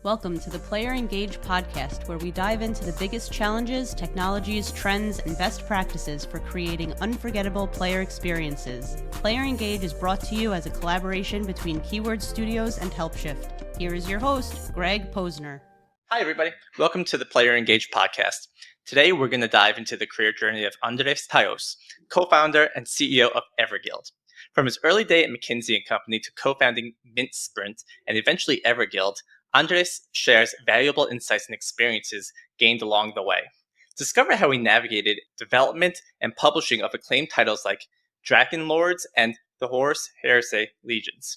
Welcome to the Player Engage podcast, where we dive into the biggest challenges, technologies, trends, and best practices for creating unforgettable player experiences. Player Engage is brought to you as a collaboration between Keyword Studios and Helpshift. Here is your host, Greg Posner. Hi, everybody. Welcome to the Player Engage podcast. Today, we're going to dive into the career journey of Andres Tallos, co-founder and CEO of Everguild. From his early day at McKinsey Company to co-founding Mintsprint and eventually Everguild, Andres shares valuable insights and experiences gained along the way. Discover how he navigated development and publishing of acclaimed titles like Drakenlords and the Horus, Heresy legions,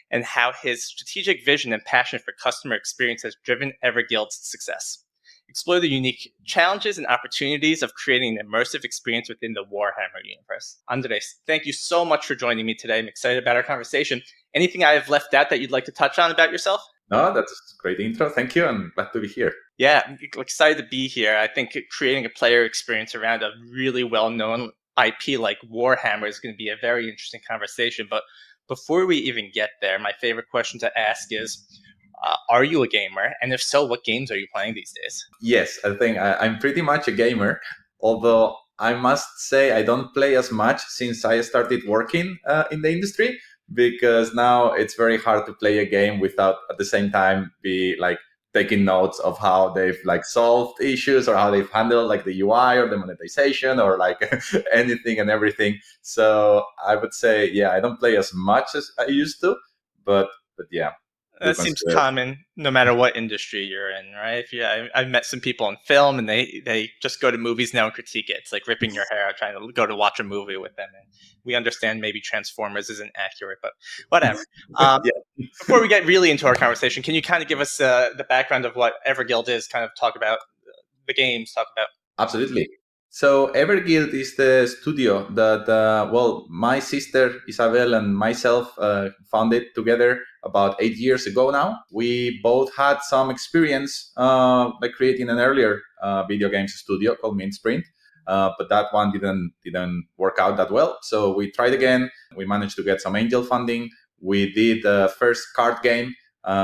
and how his strategic vision and passion for customer experience has driven Everguild's success. Explore the unique challenges and opportunities of creating an immersive experience within the Warhammer universe. Andres, thank you so much for joining me today. I'm excited about our conversation. Anything I have left out that you'd like to touch on about yourself? No, that's a great intro. Thank you. I'm glad to be here. Yeah, I'm excited to be here. I think creating a player experience around a really well-known IP like Warhammer is going to be a very interesting conversation. But before we even get there, my favorite question to ask is, are you a gamer? And if so, what games are you playing these days? Yes, I think I'm pretty much a gamer, although I must say I don't play as much since I started working in the industry, because now it's very hard to play a game without at the same time be like taking notes of how they've like solved issues or how they've handled like the UI or the monetization or like anything and everything. So I would say, yeah, I don't play as much as I used to, but yeah. That seems common no matter what industry you're in, right? I've met some people in film and they just go to movies now and critique it. It's like ripping your hair out trying to go to watch a movie with them. And we understand maybe Transformers isn't accurate, but whatever. Before we get really into our conversation, can you kind of give us the background of what Everguild is, kind of talk about the games, talk about... Absolutely. So Everguild is the studio that, my sister Isabel and myself founded together about 8 years ago now. We both had some experience by creating an earlier video games studio called Mintsprint, but that one didn't work out that well. So we tried again. We managed to get some angel funding. We did the first card game.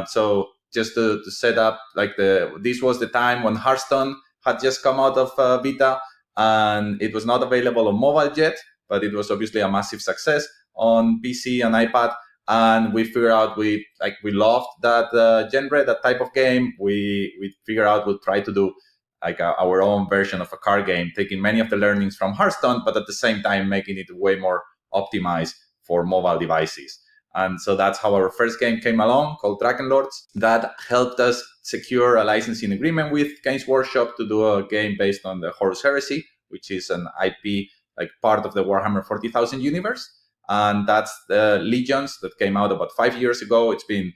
So just to set up, this was the time when Hearthstone had just come out of beta, and it was not available on mobile yet, but it was obviously a massive success on PC and iPad. And we figured out we loved that genre, that type of game. We figured out we'll try to do our own version of a card game, taking many of the learnings from Hearthstone, but at the same time making it way more optimized for mobile devices. And so that's how our first game came along, called Drakenlords. That helped us secure a licensing agreement with Games Workshop to do a game based on the Horus Heresy, which is an IP like part of the Warhammer 40,000 universe. And that's the Legions that came out about 5 years ago. It's been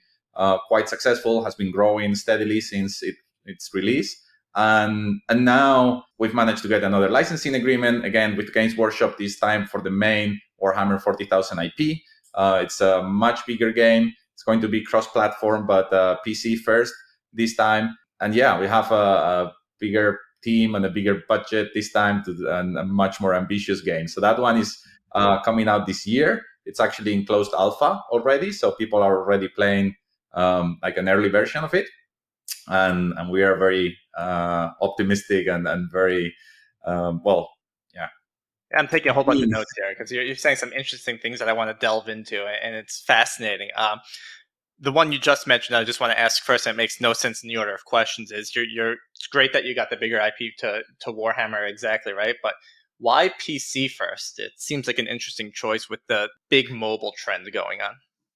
quite successful, has been growing steadily since its release. And now we've managed to get another licensing agreement, again with Games Workshop, this time for the main Warhammer 40,000 IP. It's a much bigger game. It's going to be cross-platform, but PC first this time. And yeah, we have a bigger team and a bigger budget this time and a much more ambitious game. So that one is coming out this year. It's actually in closed alpha already, so people are already playing like an early version of it. And we are very optimistic and very, I'm taking a whole bunch of notes here because you're saying some interesting things that I want to delve into, and it's fascinating. The one you just mentioned, I just want to ask first, and it makes no sense in the order of questions, is it's great that you got the bigger IP to Warhammer, exactly, right? But why PC first? It seems like an interesting choice with the big mobile trend going on.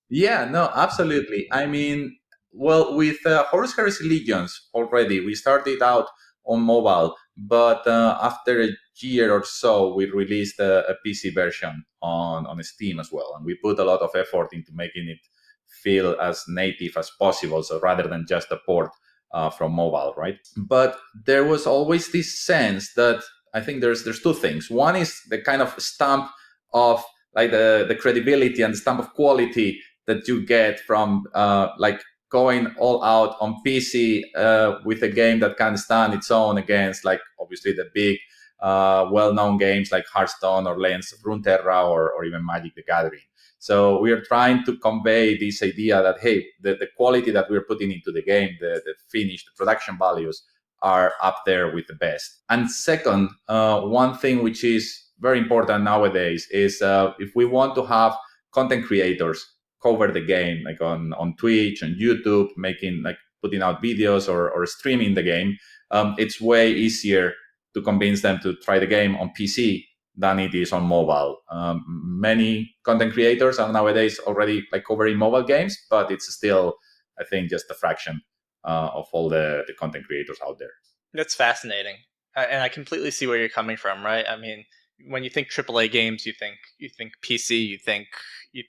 Yeah, no, absolutely. I mean, well, with Horus Heresy Legions already, we started out on mobile, but after a year or so, we released a PC version on Steam as well. And we put a lot of effort into making it feel as native as possible, so rather than just a port from mobile, right? But there was always this sense that I think there's two things. One is the kind of stamp of like the credibility and the stamp of quality that you get from like going all out on PC with a game that can stand its own against like obviously the big well-known games like Hearthstone or Legends of Runeterra or even Magic the Gathering. So we are trying to convey this idea that, hey, the quality that we're putting into the game, the finish, the production values are up there with the best. And second, one thing which is very important nowadays is if we want to have content creators cover the game, like on Twitch and YouTube, making like putting out videos or streaming the game, it's way easier to convince them to try the game on PC than it is on mobile. Many content creators are nowadays already like covering mobile games, but it's still, I think, just a fraction of all the content creators out there. That's fascinating, and I completely see where you're coming from. Right? I mean, when you think AAA games, you think PC, you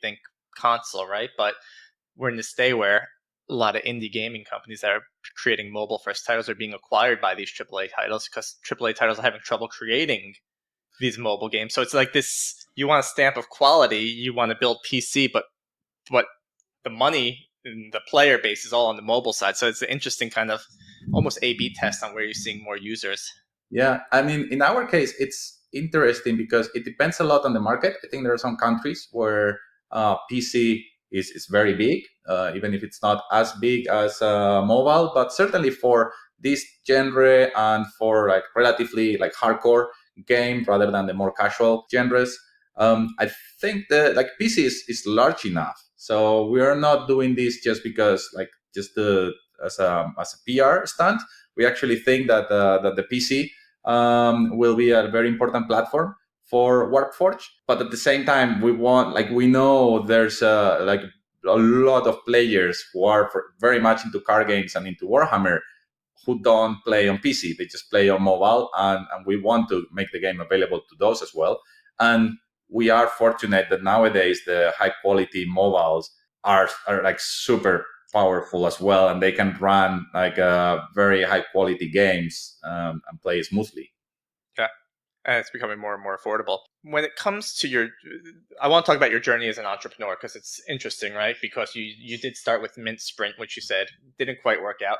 think console, right? But we're in this day where a lot of indie gaming companies that are creating mobile first titles are being acquired by these AAA titles because AAA titles are having trouble creating these mobile games. So it's like this: you want a stamp of quality, you want to build PC, but the money and the player base is all on the mobile side. So it's an interesting kind of almost A/B test on where you're seeing more users. Yeah, I mean, in our case, it's interesting because it depends a lot on the market. I think there are some countries where PC is very big, even if it's not as big as mobile. But certainly for this genre and for like relatively like hardcore game rather than the more casual genres, I think that like PC is large enough. So we are not doing this just because like just as a PR stunt. We actually think that that the PC will be a very important platform for Warpforge. But at the same time, we know there's like a lot of players who are very much into card games and into Warhammer who don't play on PC. They just play on mobile, and we want to make the game available to those as well. And we are fortunate that nowadays the high quality mobiles are like super powerful as well, and they can run like very high quality games and play smoothly. Yeah, and it's becoming more and more affordable. When it comes to I want to talk about your journey as an entrepreneur because it's interesting, right? Because you did start with Mintsprint, which you said didn't quite work out.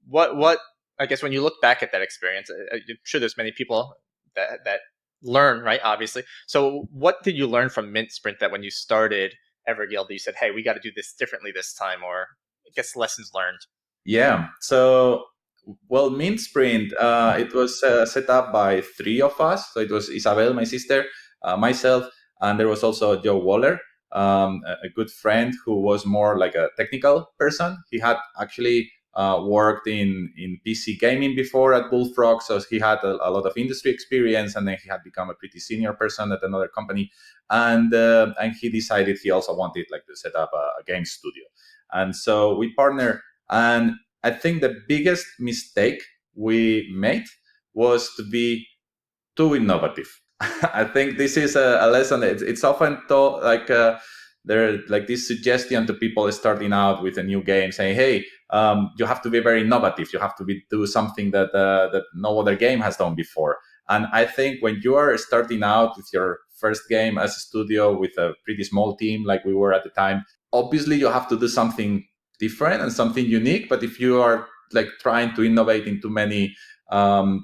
What I guess when you look back at that experience, I'm sure there's many people that learn, right? Obviously. So what did you learn from Mintsprint that when you started Everguild, you said, hey, we got to do this differently this time, or I guess lessons learned? Yeah. So, well, Mintsprint, it was set up by three of us. So it was Isabel, my sister, myself, and there was also Joe Waller, a good friend who was more like a technical person. He had actually worked in PC gaming before at Bullfrog, so he had a lot of industry experience, and then he had become a pretty senior person at another company, and he decided he also wanted like to set up a game studio, and so we partnered. And I think the biggest mistake we made was to be too innovative. I think this is a lesson. It's often taught like there like this suggestion to people starting out with a new game, saying, "Hey, you have to be very innovative. You have to do something that that no other game has done before." And I think when you are starting out with your first game as a studio with a pretty small team, like we were at the time, obviously you have to do something different and something unique. But if you are like trying to innovate in too many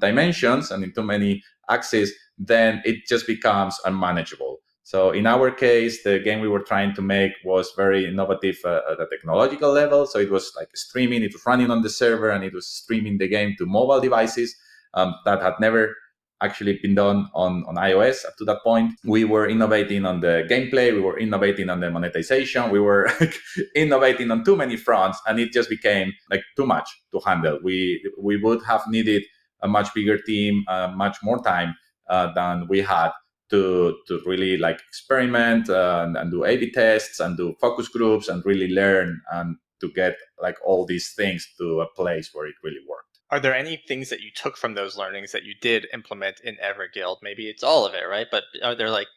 dimensions and in too many axes, then it just becomes unmanageable. So in our case, the game we were trying to make was very innovative at a technological level. So it was like streaming, it was running on the server, and it was streaming the game to mobile devices. That had never actually been done on iOS up to that point. We were innovating on the gameplay, we were innovating on the monetization, we were innovating on too many fronts, and it just became like too much to handle. We would have needed a much bigger team, much more time than we had to really like experiment and do A/B tests and do focus groups and really learn and to get like all these things to a place where it really worked. Are there any things that you took from those learnings that you did implement in Everguild? Maybe it's all of it, right? But are there like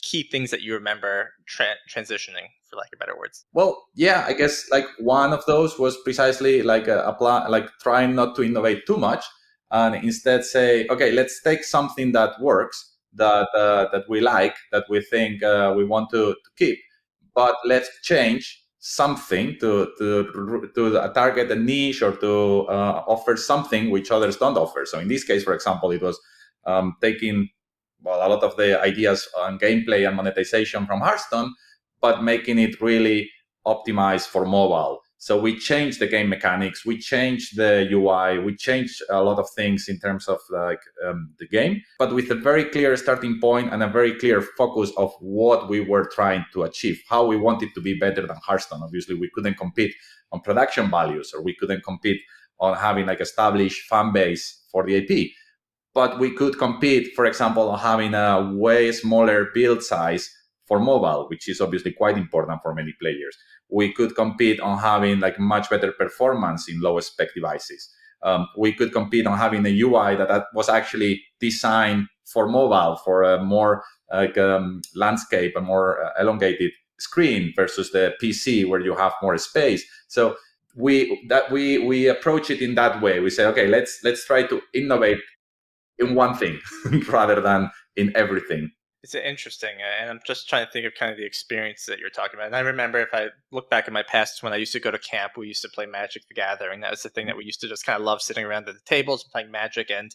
key things that you remember transitioning, for lack of better words? Well, yeah, I guess like one of those was precisely like apply, like trying not to innovate too much, and instead say, okay, let's take something that works, that we like, that we think we want to keep, but let's change something to target a niche or to offer something which others don't offer. So in this case, for example, it was taking a lot of the ideas on gameplay and monetization from Hearthstone, but making it really optimized for mobile. So we changed the game mechanics, we changed the UI, we changed a lot of things in terms of the game, but with a very clear starting point and a very clear focus of what we were trying to achieve, how we wanted to be better than Hearthstone. Obviously, we couldn't compete on production values, or we couldn't compete on having like established fan base for the AP. But we could compete, for example, on having a way smaller build size for mobile, which is obviously quite important for many players. We could compete on having like much better performance in low spec devices. We could compete on having a UI that was actually designed for mobile, for a more landscape, a more elongated screen versus the PC where you have more space. So we approach it in that way. We say, okay, let's try to innovate in one thing rather than in everything. It's interesting, and I'm just trying to think of kind of the experience that you're talking about. And I remember, if I look back at my past, when I used to go to camp, we used to play Magic the Gathering. That was the thing that we used to just kind of love, sitting around at the tables and playing Magic. And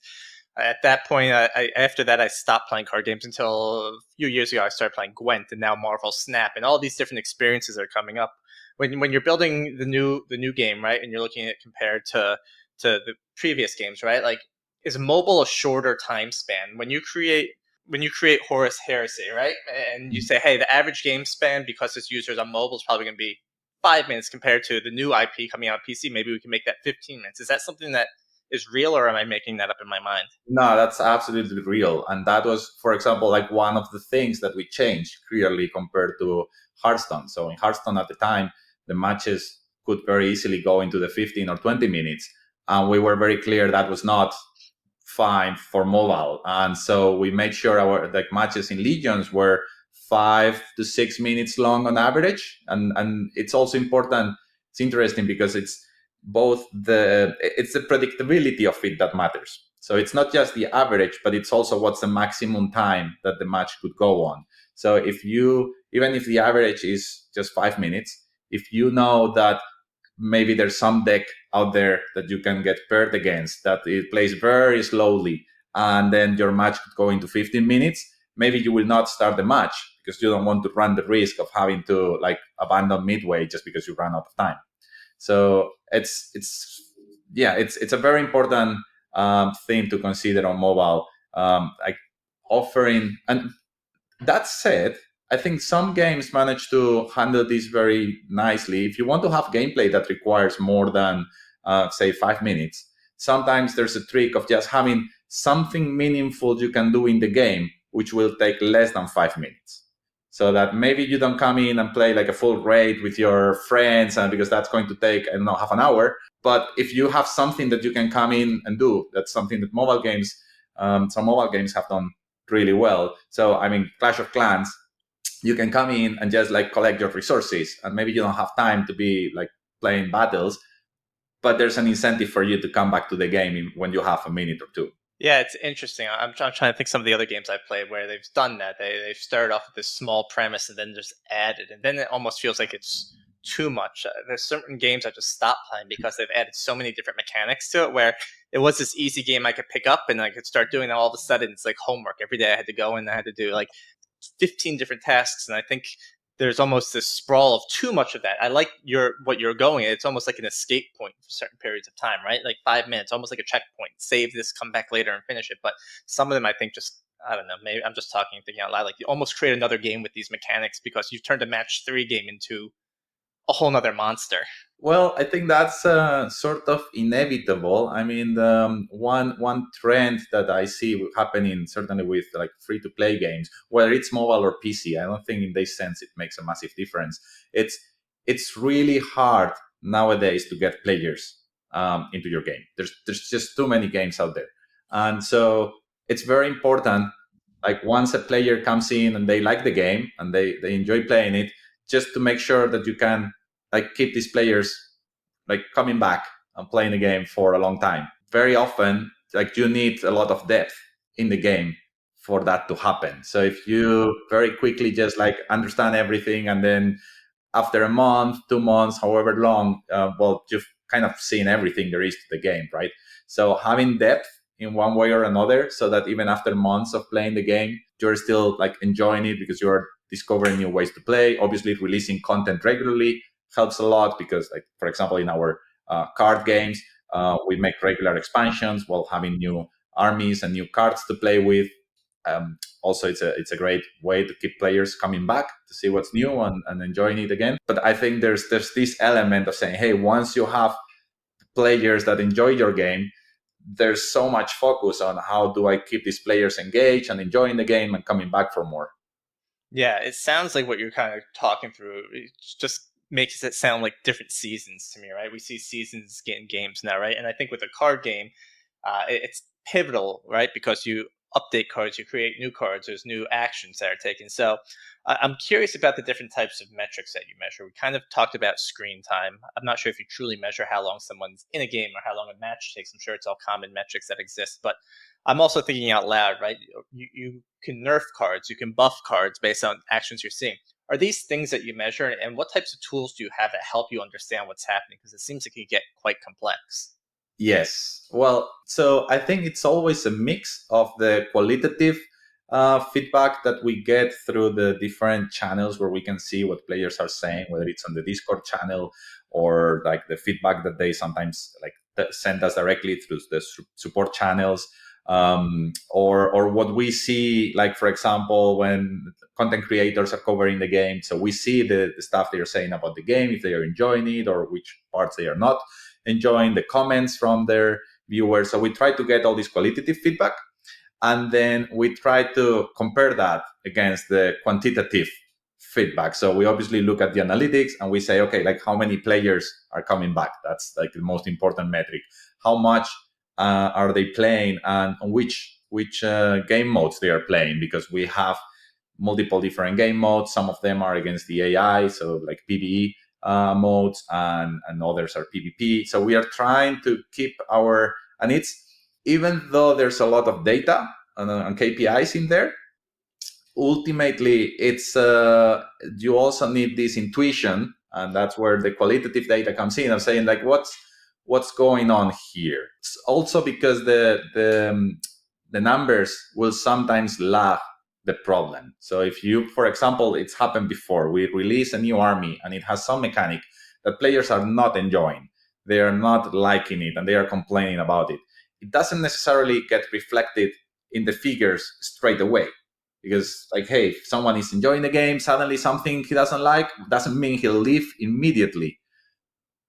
at that point, after that, I stopped playing card games until a few years ago. I started playing Gwent, and now Marvel Snap, and all these different experiences are coming up. When you're building the new game, right, and you're looking at it compared to the previous games, right? Like, is mobile a shorter time span? When you create Horus Heresy, right? And you say, hey, the average game span, because it's users on mobile, is probably going to be 5 minutes compared to the new IP coming out on PC. Maybe we can make that 15 minutes. Is that something that is real, or am I making that up in my mind? No, that's absolutely real. And that was, for example, like one of the things that we changed clearly compared to Hearthstone. So in Hearthstone at the time, the matches could very easily go into the 15 or 20 minutes. And we were very clear that was not fine for mobile, and so we made sure our matches in Legions were 5 to 6 minutes long on average. And it's also important, it's interesting because it's the predictability of it that matters. So it's not just the average, but it's also what's the maximum time that the match could go on. So even if the average is just 5 minutes, if you know that maybe there's some deck out there that you can get paired against that it plays very slowly, and then your match could go into 15 minutes, maybe you will not start the match because you don't want to run the risk of having to abandon midway just because you ran out of time. So it's a very important thing to consider on mobile, offering. And that said, I think some games manage to handle this very nicely. If you want to have gameplay that requires more than, say, 5 minutes, sometimes there's a trick of just having something meaningful you can do in the game, which will take less than 5 minutes. So that maybe you don't come in and play like a full raid with your friends, and because that's going to take, I don't know, half an hour. But if you have something that you can come in and do, that's something that some mobile games have done really well. So, I mean, Clash of Clans, you can come in and just collect your resources, and maybe you don't have time to be playing battles, but there's an incentive for you to come back to the game when you have a minute or two. Yeah, it's interesting. I'm trying to think some of the other games I've played where they've done that. They've started off with this small premise and then just added, and then it almost feels like it's too much. There's certain games I just stopped playing because they've added so many different mechanics to it, where it was this easy game I could pick up and I could start doing it. All of a sudden, it's like homework. Every day I had to go and I had to do 15 different tasks, and I think there's almost this sprawl of too much of that. I like what you're going. It's almost like an escape point for certain periods of time, right? Like 5 minutes, almost like a checkpoint. Save this, come back later and finish it. But some of them, I think, just, I don't know, maybe I'm just talking and thinking out loud. Like, you almost create another game with these mechanics because you've turned a match 3 game into a whole nother monster. Well, I think that's sort of inevitable. I mean, one trend that I see happening, certainly with free-to-play games, whether it's mobile or PC, I don't think in this sense it makes a massive difference. It's really hard nowadays to get players into your game. There's just too many games out there, and so it's very important. Once a player comes in and they like the game and they enjoy playing it, just to make sure that you can keep these players coming back and playing the game for a long time. Very often, you need a lot of depth in the game for that to happen. So if you very quickly just understand everything, and then after a month, 2 months, however long, you've kind of seen everything there is to the game, right? So having depth in one way or another, so that even after months of playing the game, you're still enjoying it because you're discovering new ways to play. Obviously, releasing content regularly helps a lot because, like, for example, in our card games, we make regular expansions while having new armies and new cards to play with. Also, it's a great way to keep players coming back to see what's new and enjoying it again. But I think there's this element of saying, hey, once you have players that enjoy your game, there's so much focus on how do I keep these players engaged and enjoying the game and coming back for more. Yeah, it sounds like what you're kind of talking through. It just makes it sound like different seasons to me, right? We see seasons in games now, right? And I think with a card game, it's pivotal, right? Because you update cards, you create new cards, there's new actions that are taken. So I'm curious about the different types of metrics that you measure. We kind of talked about screen time. I'm not sure if you truly measure how long someone's in a game or how long a match takes. I'm sure it's all common metrics that exist, but I'm also thinking out loud, right? You can nerf cards, you can buff cards based on actions you're seeing. Are these things that you measure, and what types of tools do you have that help you understand what's happening? Because it seems like it can get quite complex. Yes. Well, so I think it's always a mix of the qualitative feedback that we get through the different channels where we can see what players are saying, whether it's on the Discord channel or like the feedback that they sometimes send us directly through the support channels, or what we see, like, for example, when content creators are covering the game. So we see the stuff they are saying about the game, if they are enjoying it or which parts they are not enjoying, the comments from their viewers. So we try to get all this qualitative feedback, and then we try to compare that against the quantitative feedback. So we obviously look at the analytics and we say, okay, like, how many players are coming back? That's like the most important metric. How much are they playing, and on which game modes they are playing? Because we have multiple different game modes. Some of them are against the AI, so like PvE modes, and others are PvP. So we are trying to keep and it's, even though there's a lot of data and KPIs in there, ultimately it's you also need this intuition, and that's where the qualitative data comes in of saying, like, what's going on here. It's also because the numbers will sometimes lag the problem. So if you, for example, it's happened before, we release a new army and it has some mechanic that players are not enjoying, they are not liking it, and they are complaining about it. It doesn't necessarily get reflected in the figures straight away, because, like, hey, if someone is enjoying the game, suddenly something he doesn't like doesn't mean he'll leave immediately.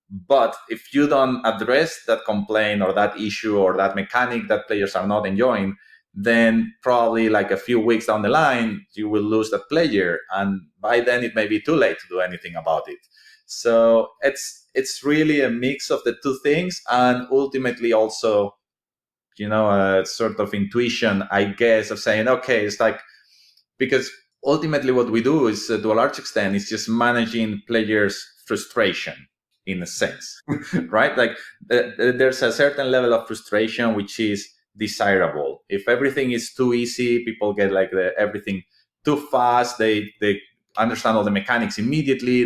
But if you don't address that complaint or that issue or that mechanic that players are not enjoying, then probably like a few weeks down the line, you will lose that player. And by then it may be too late to do anything about it. So it's really a mix of the two things, and ultimately also, a sort of intuition, I guess, of saying, okay, it's like, because ultimately what we do is, to a large extent, is just managing players' frustration in a sense, right? Like, there's a certain level of frustration which is desirable. If everything is too easy, people get like everything too fast. They understand all the mechanics immediately.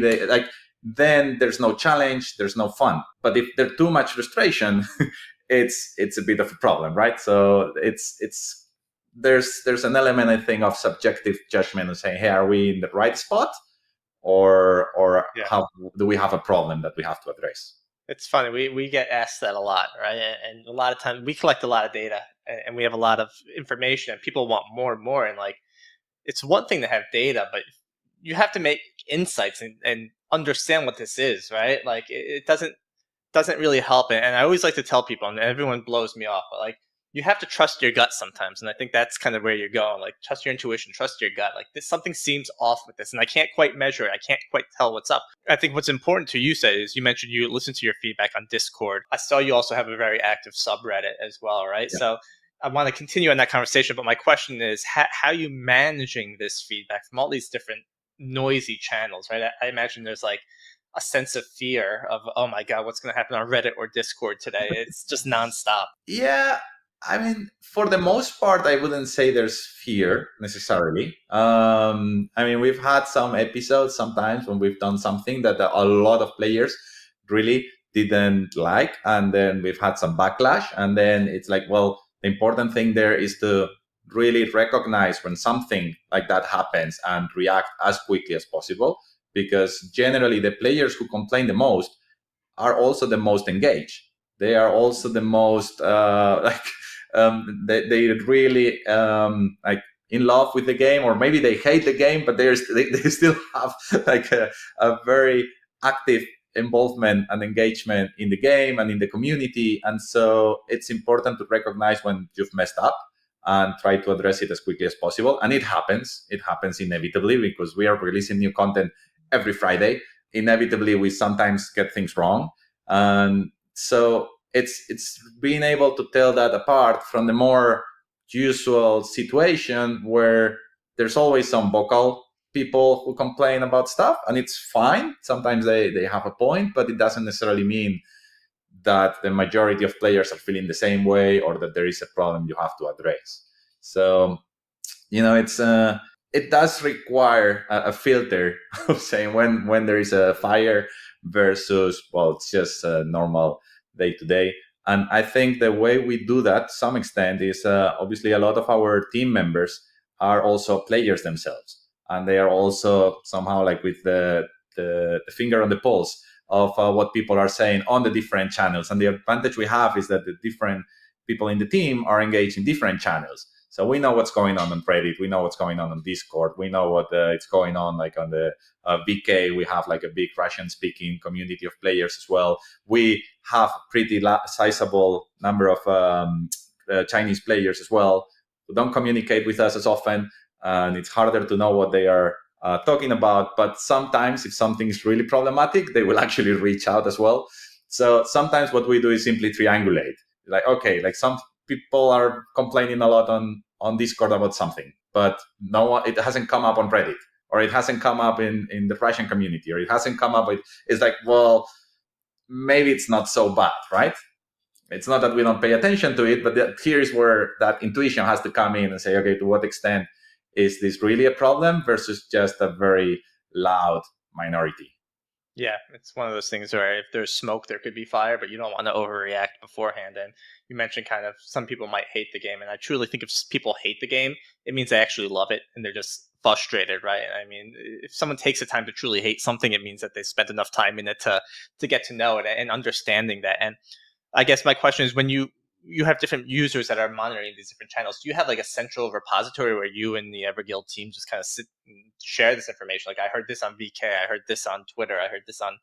Then there's no challenge, there's no fun. But if there's too much frustration, it's a bit of a problem, right? So there's an element, I think, of subjective judgment of saying, hey, are we in the right spot, or how do we have a problem that we have to address? It's funny, we get asked that a lot, right? And a lot of times we collect a lot of data, and we have a lot of information, and people want more and more. And like, it's one thing to have data, but you have to make insights and understand what this is, right? Like, it doesn't really help. And I always like to tell people, and everyone blows me off, but like, you have to trust your gut sometimes. And I think that's kind of where you're going. Like, trust your intuition, trust your gut. Like, something seems off with this, and I can't quite measure it. I can't quite tell what's up. I think what's important to you say is, you mentioned you listen to your feedback on Discord. I saw you also have a very active subreddit as well, right? Yeah. So I want to continue on that conversation, but my question is, how are you managing this feedback from all these different noisy channels, right? I imagine there's like a sense of fear of, oh my God, what's going to happen on Reddit or Discord today? It's just nonstop. Yeah. I mean, for the most part, I wouldn't say there's fear necessarily. We've had some episodes sometimes when we've done something that a lot of players really didn't like, and then we've had some backlash. And then it's like, well, the important thing there is to really recognize when something like that happens and react as quickly as possible, because generally the players who complain the most are also the most engaged. They are also the most they really like in love with the game, or maybe they hate the game, but they still have like a very active involvement and engagement in the game and in the community. And so it's important to recognize when you've messed up and try to address it as quickly as possible. And it happens inevitably, because we are releasing new content every Friday. Inevitably we sometimes get things wrong, and so it's being able to tell that apart from the more usual situation where there's always some vocal people who complain about stuff, and it's fine. Sometimes they have a point, but it doesn't necessarily mean that the majority of players are feeling the same way, or that there is a problem you have to address. So it's it does require a filter of saying when there is a fire versus, well, it's just a normal day to day. And I think the way we do that to some extent is obviously a lot of our team members are also players themselves, and they are also somehow like with the finger on the pulse of what people are saying on the different channels. And the advantage we have is that the different people in the team are engaged in different channels. So we know what's going on Reddit. We know what's going on Discord. We know what it's going on like on the VK. We have like a big Russian-speaking community of players as well. We have a pretty sizable number of Chinese players as well who don't communicate with us as often, and it's harder to know what they are talking about. But sometimes if something is really problematic, they will actually reach out as well. So sometimes what we do is simply triangulate. Like, okay, like some people are complaining a lot on Discord about something, but no one, it hasn't come up on Reddit, or it hasn't come up in the Russian community, or it hasn't come up with, it's like, well, maybe it's not so bad, right? It's not that we don't pay attention to it, but here's where that intuition has to come in and say, okay, to what extent is this really a problem versus just a very loud minority? Yeah, it's one of those things where if there's smoke, there could be fire, but you don't want to overreact beforehand. And you mentioned kind of some people might hate the game. And I truly think if people hate the game, it means they actually love it and they're just frustrated, right? I mean, if someone takes the time to truly hate something, it means that they spent enough time in it to get to know it and understanding that. And I guess my question is, when you have different users that are monitoring these different channels, do you have like a central repository where you and the Everguild team just kind of sit and share this information? Like, I heard this on VK, I heard this on Twitter, I heard this on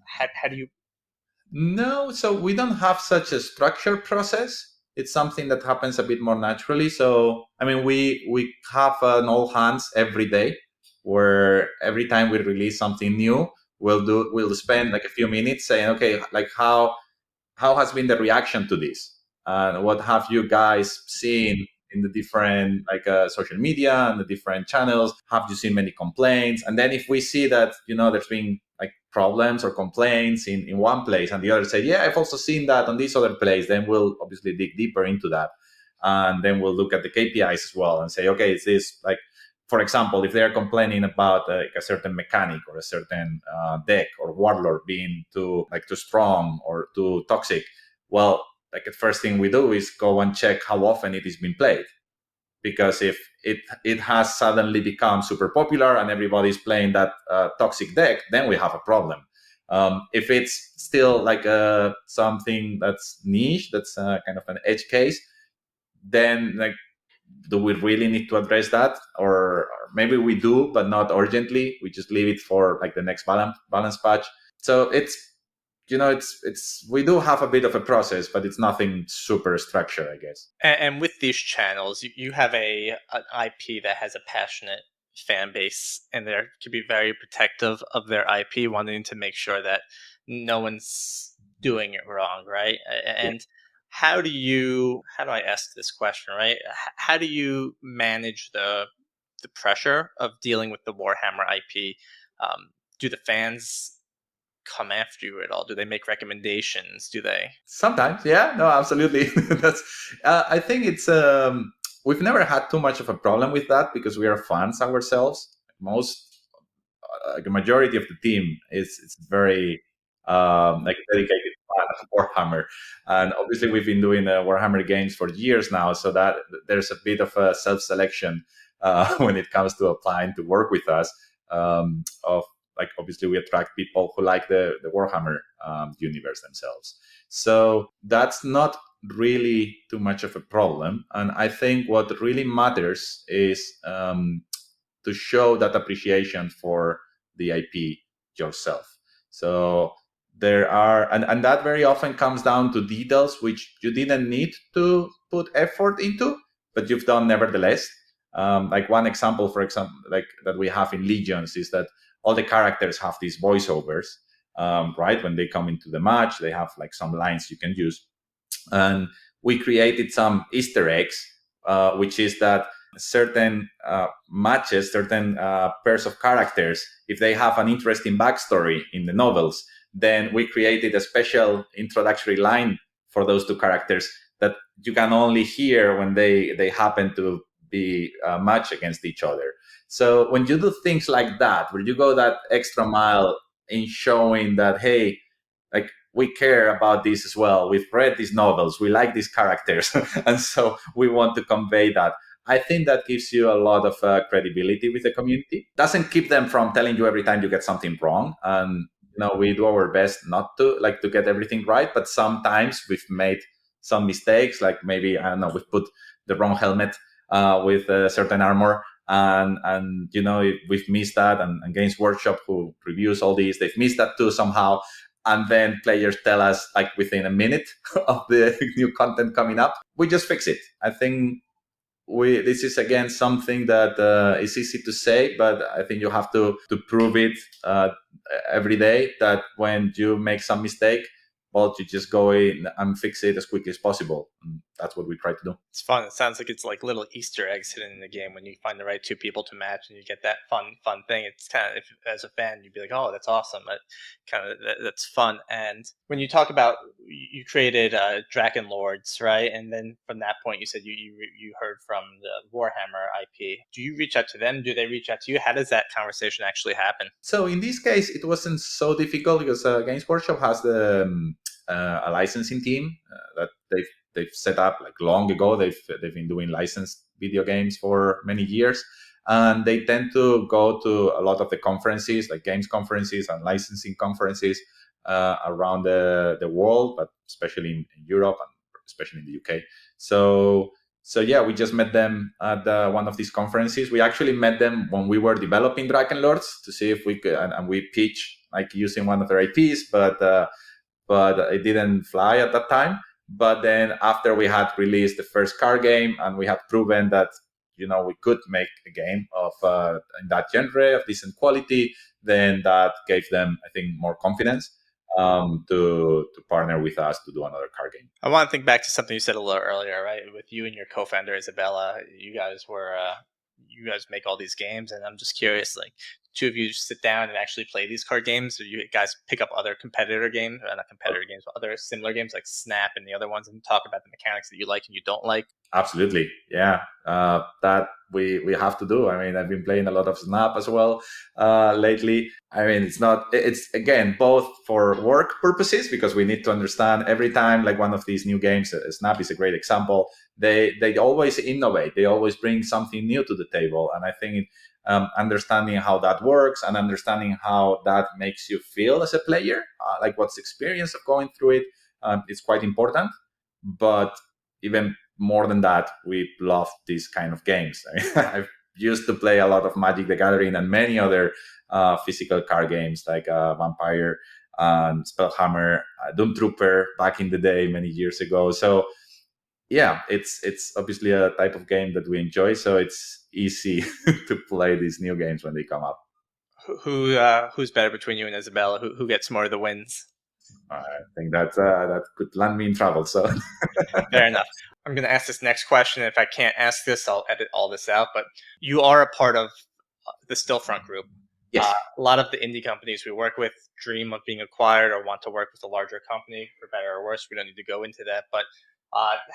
how do you? No, so we don't have such a structured process. It's something that happens a bit more naturally. So, I mean, we have an all hands every day, where every time we release something new, we'll spend like a few minutes saying, okay, like how has been the reaction to this, and what have you guys seen in the different like social media and the different channels? Have you seen many complaints? And then if we see that there's been like problems or complaints in one place, and the other say, yeah, I've also seen that on this other place, then we'll obviously dig deeper into that, and then we'll look at the KPIs as well and say, okay, is this like, for example, if they're complaining about like a certain mechanic or a certain deck or warlord being too strong or too toxic, well, like the first thing we do is go and check how often it is being played. Because if it has suddenly become super popular and everybody's playing that toxic deck, then we have a problem. If it's still like something that's niche, that's kind of an edge case, then like, do we really need to address that? Or maybe we do, but not urgently. We just leave it for like the next balance patch. So it's we do have a bit of a process, but it's nothing super structured, I guess. And with these channels, you have an IP that has a passionate fan base, and they can be very protective of their IP, wanting to make sure that no one's doing it wrong, right? And how do I ask this question, right? How do you manage the pressure of dealing with the Warhammer IP? Do the fans come after you at all? Do they make recommendations? Do they? Sometimes, yeah, no, absolutely. That's. I think it's. We've never had too much of a problem with that because we are fans ourselves. The majority of the team is very like dedicated fan of Warhammer. And obviously, we've been doing Warhammer games for years now, so that there's a bit of a self-selection when it comes to applying to work with us. Of like, obviously, we attract people who like the Warhammer universe themselves. So that's not really too much of a problem. And I think what really matters is to show that appreciation for the IP yourself. So there are, and that very often comes down to details which you didn't need to put effort into, but you've done nevertheless. Like one example, for example, like that we have in Legions is that all the characters have these voiceovers, right? When they come into the match, they have like some lines you can use. And we created some Easter eggs, which is that certain matches, certain pairs of characters, if they have an interesting backstory in the novels, then we created a special introductory line for those two characters that you can only hear when they happen to be matched against each other. So when you do things like that, where you go that extra mile in showing that, hey, like we care about this as well. We've read these novels. We like these characters. And so we want to convey that. I think that gives you a lot of credibility with the community. Doesn't keep them from telling you every time you get something wrong. And we do our best not to get everything right. But sometimes we've made some mistakes. Like maybe, I don't know, we've put the wrong helmet with a certain armor. And we've missed that. And Games Workshop, who reviews all these, they've missed that too somehow. And then players tell us like within a minute of the new content coming up, we just fix it. I think this is again something that is easy to say, but I think you have to prove it every day, that when you make some mistake, well, you just go in and fix it as quickly as possible. And that's what we try to do. It's fun. It sounds like it's like little Easter eggs hidden in the game when you find the right two people to match and you get that fun thing. It's kind of, if as a fan, you'd be like, oh, that's awesome. That's fun. And when you talk about, you created Drakenlords, right? And then from that point, you said you heard from the Warhammer IP. Do you reach out to them? Do they reach out to you? How does that conversation actually happen? So in this case, it wasn't so difficult because Games Workshop has a licensing team that they've set up like long ago. They've been doing licensed video games for many years, and they tend to go to a lot of the conferences, like games conferences and licensing conferences around the world, but especially in Europe and especially in the UK. So yeah, we just met them at one of these conferences. We actually met them when we were developing Drakenlords to see if we could, and we pitched like using one of their IPs, but it didn't fly at that time. But then after we had released the first card game and we had proven that we could make a game of in that genre of decent quality, then that gave them, I think, more confidence to partner with us to do another card game. I want to think back to something you said a little earlier, right? With you and your co-founder Isabella, you guys make all these games, and I'm just curious, like, two of you sit down and actually play these card games, or you guys pick up other competitor games, not competitor games, but other similar games like Snap and the other ones, and talk about the mechanics that you like and you don't like? Absolutely, yeah. That we have to do. I mean, I've been playing a lot of Snap as well lately. I mean, it's again both for work purposes, because we need to understand every time, like one of these new games. Snap is a great example. They always innovate. They always bring something new to the table, and I think understanding how that works and understanding how that makes you feel as a player, like what's the experience of going through it, is quite important. But even more than that, we love these kind of games. I mean, I've used to play a lot of Magic the Gathering and many other physical card games like Vampire and Spellhammer, Doom Trooper back in the day, many years ago. So yeah, it's obviously a type of game that we enjoy. So it's easy to play these new games when they come up. Who's better between you and Isabella? Who gets more of the wins? I think that could land me in trouble. So fair enough. I'm going to ask this next question. If I can't ask this, I'll edit all this out. But you are a part of the Stillfront group. Yes. A lot of the indie companies we work with dream of being acquired or want to work with a larger company, for better or worse. We don't need to go into that. But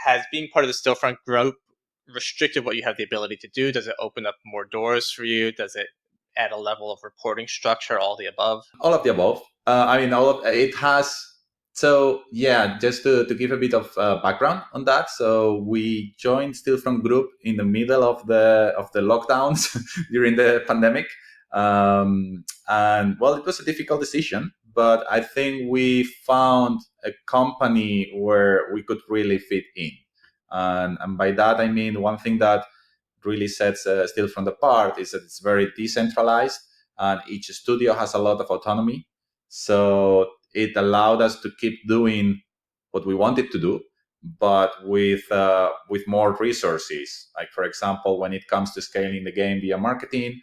has being part of the Stillfront group restricted what you have the ability to do? Does it open up more doors for you? Does it add a level of reporting structure? All the above? All of the above. I mean, it has So yeah, just to give a bit of background on that. So we joined Stillfront Group in the middle of the lockdowns during the pandemic, and well, it was a difficult decision, but I think we found a company where we could really fit in, and by that I mean one thing that really sets Stillfront apart is that it's very decentralized and each studio has a lot of autonomy. So it allowed us to keep doing what we wanted to do, but with more resources. Like for example, when it comes to scaling the game via marketing,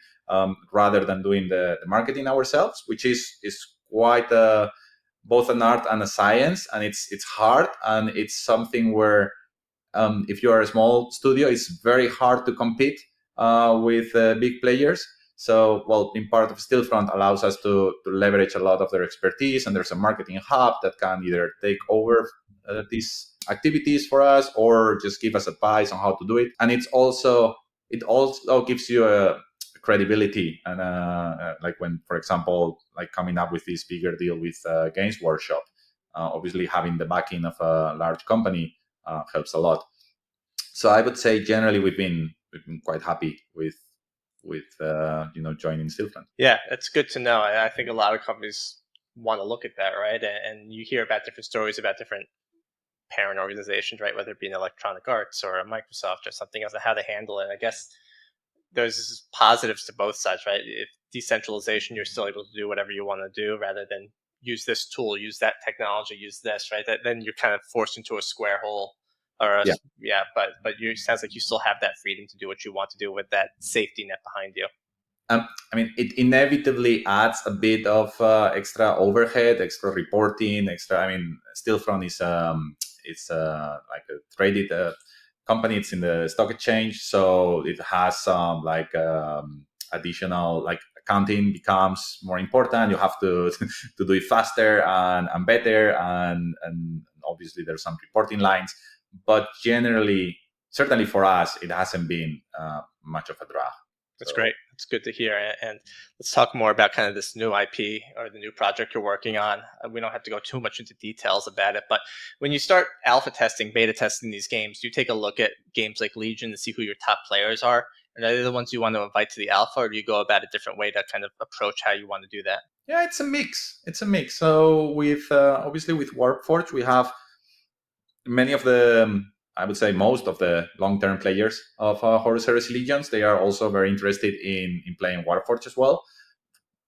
rather than doing the marketing ourselves, which is quite both an art and a science, and it's hard, and it's something where if you are a small studio, it's very hard to compete with big players. So, well, in part of Stillfront allows us to leverage a lot of their expertise, and there's a marketing hub that can either take over these activities for us or just give us advice on how to do it. And it also gives you a credibility and like when, for example, like coming up with this bigger deal with Games Workshop, obviously having the backing of a large company helps a lot. So I would say generally we've been quite happy with joining Stillfront. Yeah, it's good to know. I think a lot of companies want to look at that, right? And you hear about different stories about different parent organizations, right? Whether it be in Electronic Arts or a Microsoft or something else, and how they handle it. I guess there's positives to both sides, right? If decentralization, you're still able to do whatever you want to do rather than use this tool, use that technology, use this, right? That then you're kind of forced into a square hole. Yeah. Yeah, but you sounds like you still have that freedom to do what you want to do with that safety net behind you. I mean, it inevitably adds a bit of extra overhead, extra reporting, extra. I mean, Stillfront is it's like a traded company. It's in the stock exchange, so it has some like additional like accounting becomes more important. You have to to do it faster and better, and obviously there's some reporting lines, but generally, certainly for us, it hasn't been much of a drag. That's So, great. That's good to hear. And let's talk more about kind of this new IP or the new project you're working on. We don't have to go too much into details about it, but when you start alpha testing, beta testing these games, do you take a look at games like Legion to see who your top players are? And are they the ones you want to invite to the alpha, or do you go about a different way to kind of approach how you want to do that? yeah, it's a mix. It's a mix. So with obviously with Warforged, we have many of the, I would say most of the long-term players of Horus Heresy Legions. They are also very interested in playing Warforged as well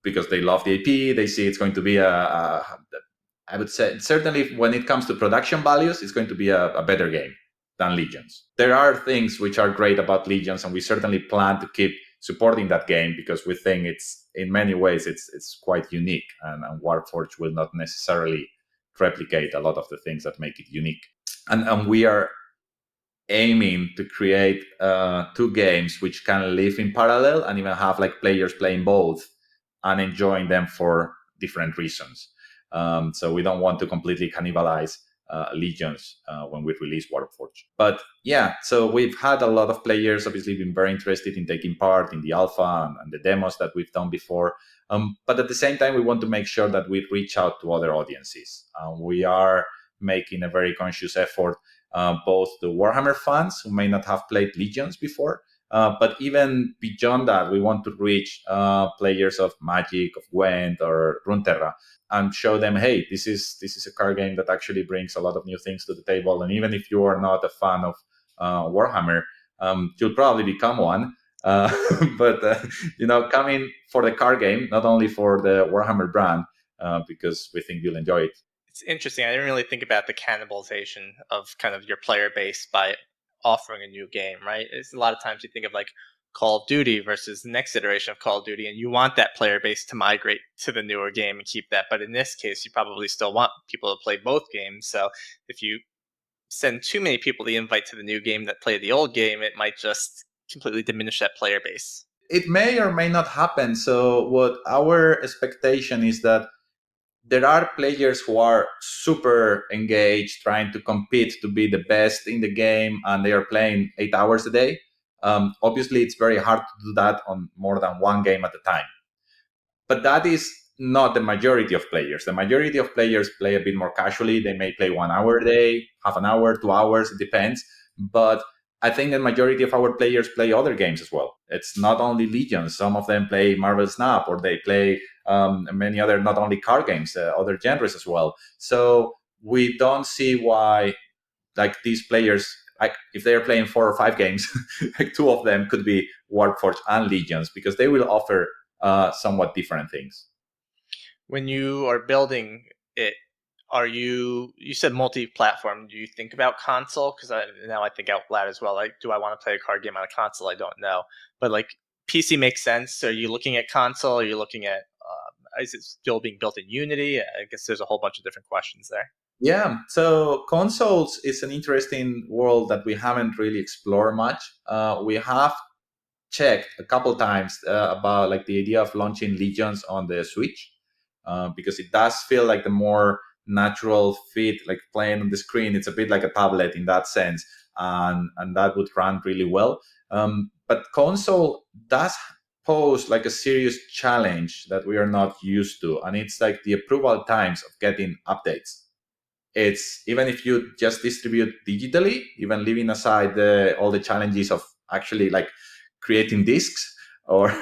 because they love the AP. They see it's going to be I would say certainly when it comes to production values, it's going to be a better game than Legions. There are things which are great about Legions, and we certainly plan to keep supporting that game because we think it's in many ways it's quite unique, and Warforged will not necessarily replicate a lot of the things that make it unique. And we are aiming to create two games which can live in parallel and even have like players playing both and enjoying them for different reasons. So we don't want to completely cannibalize Legions when we release Warforged. But yeah, so we've had a lot of players obviously been very interested in taking part in the alpha and the demos that we've done before. But at the same time, we want to make sure that we reach out to other audiences. We are making a very conscious effort, both the Warhammer fans who may not have played Legions before, but even beyond that, we want to reach players of Magic, of Gwent, or Runeterra, and show them, hey, this is a card game that actually brings a lot of new things to the table. And even if you are not a fan of Warhammer, you'll probably become one. But coming for the card game, not only for the Warhammer brand, because we think you'll enjoy it. It's interesting. I didn't really think about the cannibalization of kind of your player base by offering a new game, right? It's a lot of times you think of like Call of Duty versus the next iteration of Call of Duty, and you want that player base to migrate to the newer game and keep that. But in this case, you probably still want people to play both games. So if you send too many people the invite to the new game that play the old game, it might just completely diminish that player base. It may or may not happen. So what our expectation is that there are players who are super engaged, trying to compete to be the best in the game, and they are playing 8 hours a day. Obviously, it's very hard to do that on more than one game at a time. But that is not the majority of players. The majority of players play a bit more casually. They may play 1 hour a day, half an hour, 2 hours, it depends. But I think the majority of our players play other games as well. It's not only Legions. Some of them play Marvel Snap, or they play many other, not only card games, other genres as well. So we don't see why, like, these players, like, if they are playing 4 or 5 games, like 2 of them could be Warforged and Legions, because they will offer somewhat different things. When you are building it, you said multi-platform, do you think about console? Because now I think out loud as well, like, do I want to play a card game on a console? I don't know. But like, PC makes sense. Are you looking at console? Are you looking at, is it still being built in Unity? I guess there's a whole bunch of different questions there. Yeah, so consoles is an interesting world that we haven't really explored much. We have checked a couple times about like the idea of launching Legions on the Switch, because it does feel like the more natural fit, like playing on the screen. It's a bit like a tablet in that sense, and that would run really well. But console does pose like a serious challenge that we are not used to, and it's like the approval times of getting updates. It's, even if you just distribute digitally, even leaving aside all the challenges of actually like creating discs or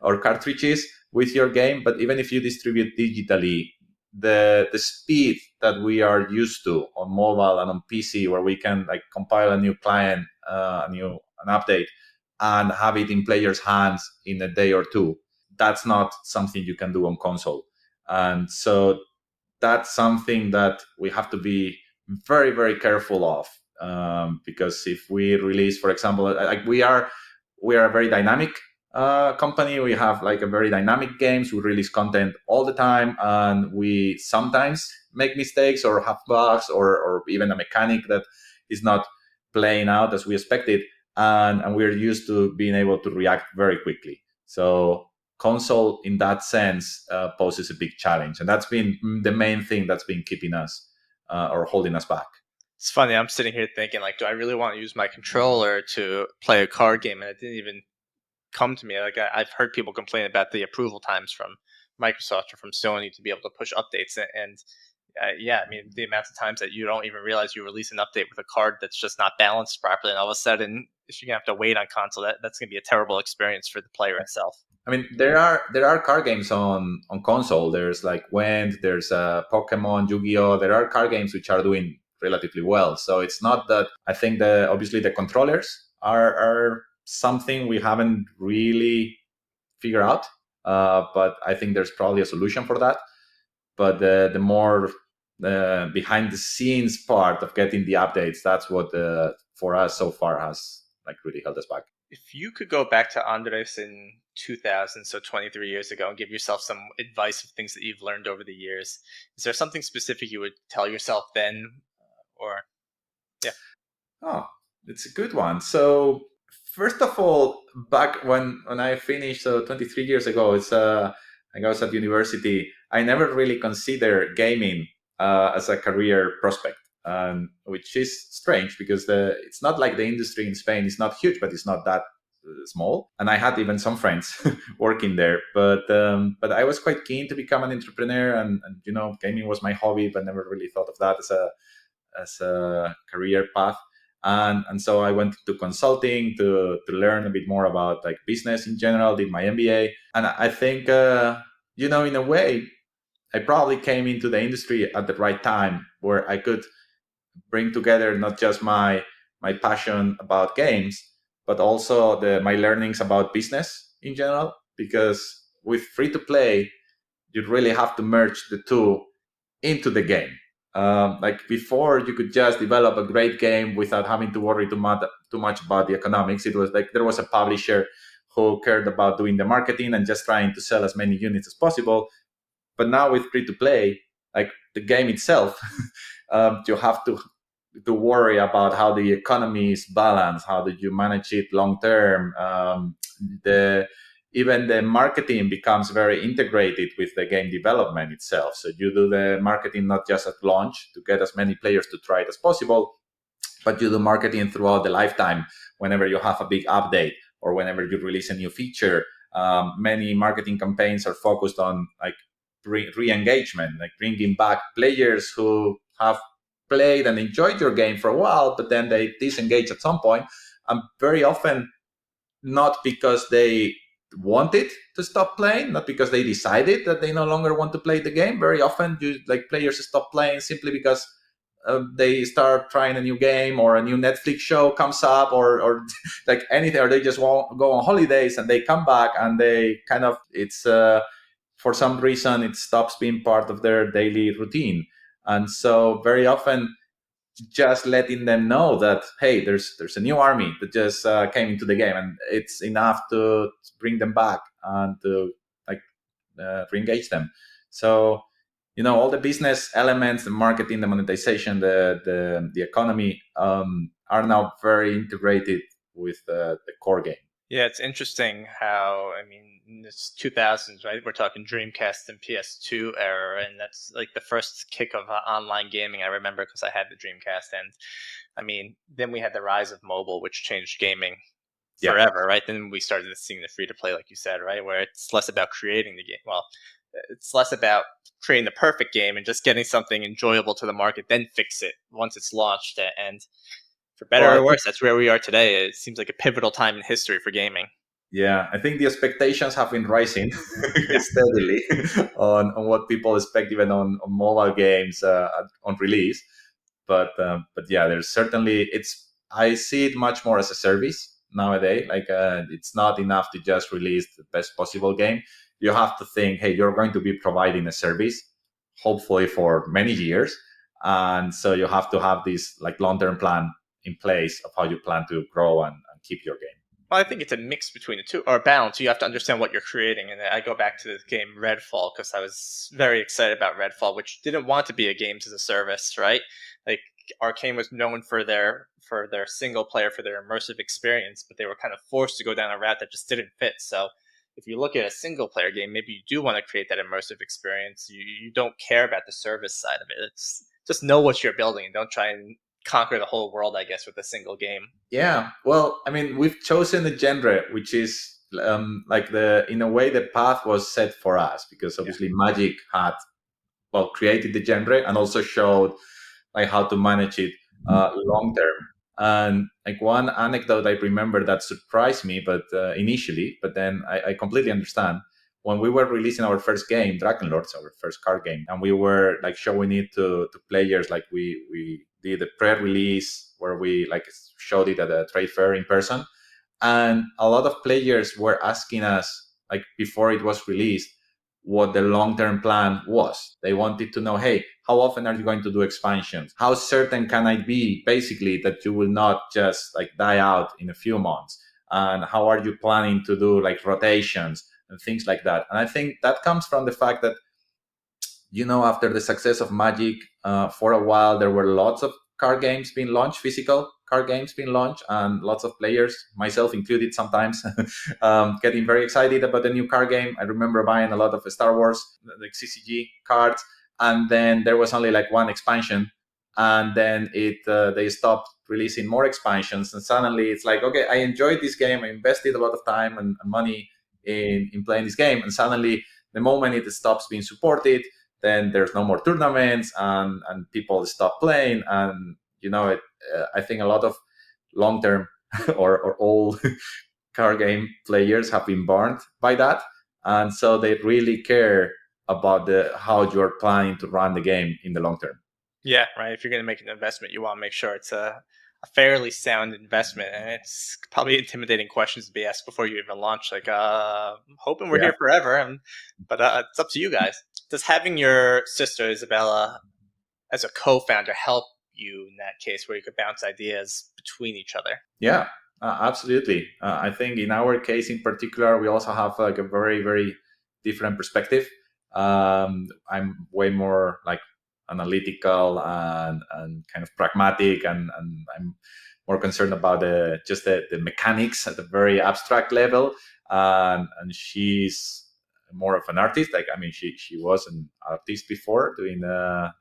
or cartridges with your game, but even if you distribute digitally, the speed that we are used to on mobile and on PC, where we can like compile a new client, an update, and have it in players' hands in a day or two, that's not something you can do on console. And so that's something that we have to be very, very careful of, because if we release, for example, like we are a very dynamic company. We have like a very dynamic games. We release content all the time, and we sometimes make mistakes or have bugs, or even a mechanic that is not playing out as we expected, and we're used to being able to react very quickly. So console in that sense poses a big challenge, and that's been the main thing that's been keeping us or holding us back. It's funny, I'm sitting here thinking, like, do I really want to use my controller to play a card game? And it didn't even come to me. Like, I've heard people complain about the approval times from Microsoft or from Sony to be able to push updates, and yeah, I mean, the amount of times that you don't even realize you release an update with a card that's just not balanced properly, and all of a sudden, if you're gonna have to wait on console, that's gonna be a terrible experience for the player itself. I mean, there are card games on console. There's like Gwent, there's Pokemon, Yu-Gi-Oh. There are card games which are doing relatively well. So it's not that. I think obviously the controllers are something we haven't really figured out, but I think there's probably a solution for that. But the more behind the scenes part of getting the updates, that's what for us so far has like really held us back. If you could go back to Andres in 2000, so 23 years ago, and give yourself some advice of things that you've learned over the years, is there something specific you would tell yourself then? Or, yeah. Oh, it's a good one. So first of all, back when I finished, so 23 years ago, it's I was at university. I never really considered gaming as a career prospect, which is strange because it's not like the industry in Spain is not huge, but it's not that small. And I had even some friends working there, but I was quite keen to become an entrepreneur, and gaming was my hobby, but never really thought of that as a career path. And so I went to consulting to learn a bit more about like business in general, did my MBA. And I think, in a way, I probably came into the industry at the right time, where I could bring together not just my passion about games, but also my learnings about business in general. Because with free to play, you really have to merge the two into the game. Like before, you could just develop a great game without having to worry too much about the economics. It was like there was a publisher who cared about doing the marketing and just trying to sell as many units as possible. But now with free to play, like the game itself, you have to worry about how the economy is balanced, how do you manage it long term. Even the marketing becomes very integrated with the game development itself. So you do the marketing not just at launch to get as many players to try it as possible, but you do marketing throughout the lifetime. Whenever you have a big update or whenever you release a new feature, many marketing campaigns are focused on like re-engagement, like bringing back players who have played and enjoyed your game for a while, but then they disengage at some point, and very often not because they wanted to stop playing, not because they decided that they no longer want to play the game. Very often, players stop playing simply because they start trying a new game, or a new Netflix show comes up, or like anything, or they just won't go on holidays and they come back and they kind of for some reason it stops being part of their daily routine. And so very often just letting them know that, hey, there's a new army that just came into the game, and it's enough to bring them back and to like re-engage them. So all the business elements, the marketing, the monetization, the economy are now very integrated with the core game. Yeah, it's interesting how, I mean, in this 2000s, right? We're talking Dreamcast and PS2 era, and that's like the first kick of online gaming I remember, because I had the Dreamcast. And I mean, then we had the rise of mobile, which changed gaming forever, right? Then we started seeing the free to play, like you said, right? Where it's less about creating the game. Well, it's less about creating the perfect game and just getting something enjoyable to the market, then fix it once it's launched. And for better or worse, that's where we are today. It seems like a pivotal time in history for gaming. Yeah, I think the expectations have been rising steadily on what people expect, even on mobile games on release. But yeah, there's certainly, I see it much more as a service nowadays. Like it's not enough to just release the best possible game. You have to think, hey, you're going to be providing a service, hopefully for many years, and so you have to have this like long-term plan in place of how you plan to grow and keep your game. Well, I think it's a mix between the two, or a balance. You have to understand what you're creating. And I go back to the game Redfall, because I was very excited about Redfall, which didn't want to be a games as a service, right? Like Arcane was known for their single player, for their immersive experience, but they were kind of forced to go down a route that just didn't fit. So if you look at a single player game, maybe you do want to create that immersive experience. You don't care about the service side of it. It's just know what you're building and don't try and conquer the whole world, I guess, with a single game. Yeah, well, I mean, we've chosen a genre which is in a way the path was set for us, because obviously Magic had created the genre and also showed like how to manage it long term. And like one anecdote I remember that surprised me, but initially, but then I completely understand. When we were releasing our first game, Drakenlords, our first card game, and we were like showing it to players, like we did a pre-release where we like showed it at a trade fair in person, and a lot of players were asking us, like before it was released, what the long-term plan was. They wanted to know, hey, how often are you going to do expansions? How certain can I be, basically, that you will not just like die out in a few months? And how are you planning to do like rotations and things like that? And I think that comes from the fact that, after the success of Magic, for a while, there were lots of card games being launched, physical card games being launched, and lots of players, myself included sometimes, getting very excited about the new card game. I remember buying a lot of Star Wars, like CCG cards, and then there was only like one expansion, and then they stopped releasing more expansions, and suddenly it's like, okay, I enjoyed this game, I invested a lot of time and money in playing this game, and suddenly the moment it stops being supported, then there's no more tournaments, and people stop playing. And I think a lot of long-term or old card game players have been burned by that, and so they really care about how you're planning to run the game in the long term. Yeah, right. If you're going to make an investment, you want to make sure it's a fairly sound investment, and it's probably intimidating questions to be asked before you even launch. Like, I'm hoping we're here forever, but it's up to you guys. Does having your sister Isabella as a co-founder help you in that case, where you could bounce ideas between each other? Yeah, absolutely. I think in our case in particular, we also have like a very, very different perspective. I'm way more like analytical and kind of pragmatic, and I'm more concerned about just the mechanics at a very abstract level. And she's more of an artist. Like, I mean, she was an artist before, doing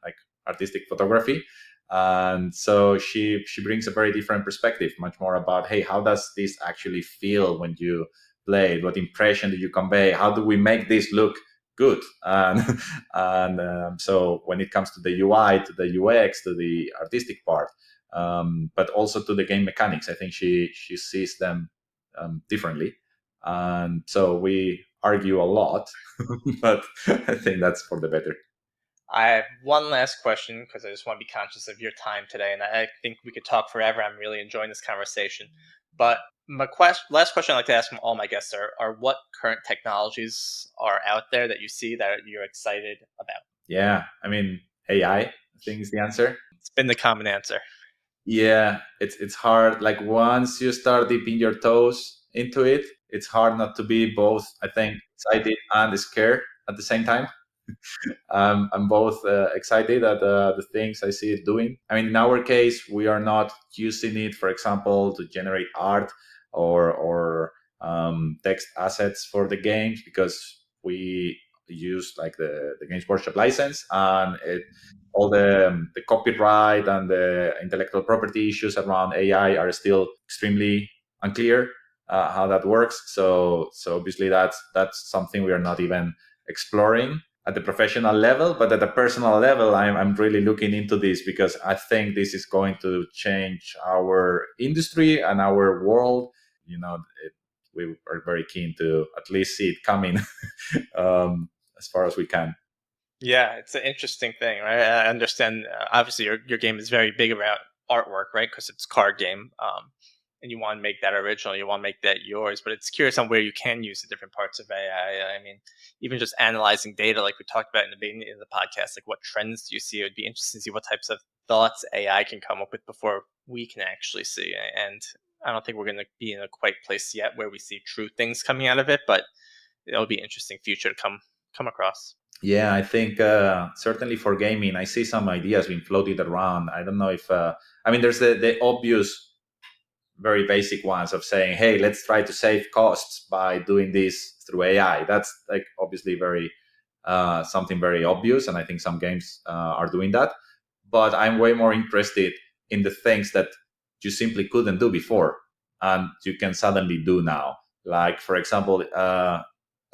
like artistic photography. And so she brings a very different perspective, much more about, hey, how does this actually feel when you play it? What impression do you convey? How do we make this look good. And so when it comes to the UI, to the UX, to the artistic part, but also to the game mechanics, I think she sees them differently. And so we argue a lot, but I think that's for the better. I have one last question because I just want to be conscious of your time today, and I think we could talk forever. I'm really enjoying this conversation. But my last question I like to ask from all my guests are what current technologies are out there that you see that you're excited about? Yeah, I mean, AI, I think is the answer. It's been the common answer. Yeah, it's hard. Like once you start dipping your toes into it, it's hard not to be both, I think, excited and scared at the same time. I'm both excited at the things I see it doing. I mean, in our case, we are not using it, for example, to generate art or text assets for the games because we use like the Games Workshop license and all the copyright and the intellectual property issues around AI are still extremely unclear how that works. So obviously that's something we are not even exploring at the professional level, but at the personal level, I'm really looking into this because I think this is going to change our industry and our world. You know, we are very keen to at least see it coming as far as we can. Yeah, it's an interesting thing, right? I understand. Obviously, your game is very big about artwork, right? Because it's a card game, and you want to make that original. You want to make that yours. But it's curious on where you can use the different parts of AI. I mean, even just analyzing data, like we talked about in the beginning of the podcast, like what trends do you see? It would be interesting to see what types of thoughts AI can come up with before we can actually see. And I don't think we're going to be in a quite place yet where we see true things coming out of it, but it'll be interesting future to come across. Yeah, I think certainly for gaming, I see some ideas being floated around. I don't know if I mean, there's the obvious very basic ones of saying, hey, let's try to save costs by doing this through AI. That's like obviously very something very obvious, and I think some games are doing that. But I'm way more interested in the things that you simply couldn't do before, and you can suddenly do now. Like for example,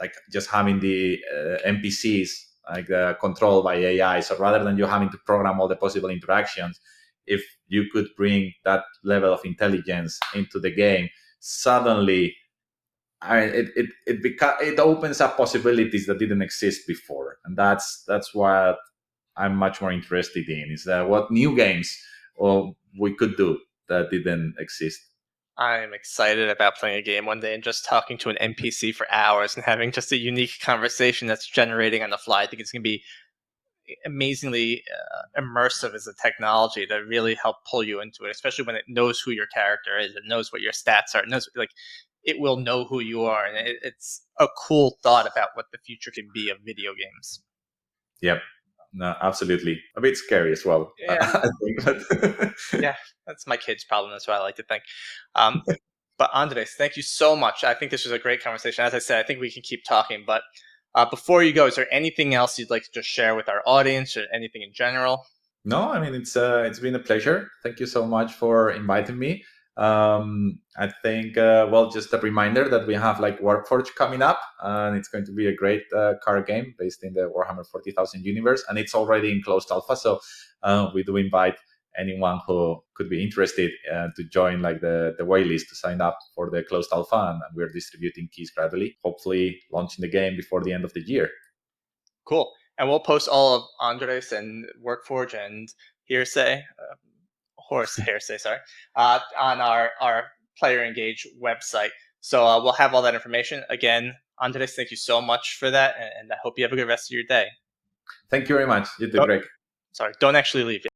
like just having the NPCs like controlled by AI. So rather than you having to program all the possible interactions, if you could bring that level of intelligence into the game, suddenly it opens up possibilities that didn't exist before, and that's what I'm much more interested in. Is that what new games or we could do that didn't exist? I'm excited about playing a game one day and just talking to an NPC for hours and having just a unique conversation that's generating on the fly. I think it's going to be amazingly immersive as a technology to really help pull you into it, especially when it knows who your character is, it knows what your stats are, it knows like it will know who you are, and it's a cool thought about what the future can be of video games. Yep. No, absolutely. A bit scary as well. Yeah, I think, but yeah, that's my kid's problem. That's what I like to think. Um, but Andres, thank you so much. I think this was a great conversation. As I said, I think we can keep talking. But before you go, is there anything else you'd like to just share with our audience, or anything in general? No, I mean it's been a pleasure. Thank you so much for inviting me. I think well, just a reminder that we have like Warforged coming up, and it's going to be a great card game based in the Warhammer 40,000 universe, and it's already in closed alpha. So we do invite anyone who could be interested to join like the waitlist to sign up for the closed alpha, and we're distributing keys gradually, hopefully launching the game before the end of the year. Cool. And we'll post all of Andres and Workforge and Hearsay, Horus Hearsay, sorry, on our Player Engage website. So we'll have all that information. Again, Andres, thank you so much for that, and I hope you have a good rest of your day. Thank you very much. You too, Don't, Greg. sorry, don't actually leave yet.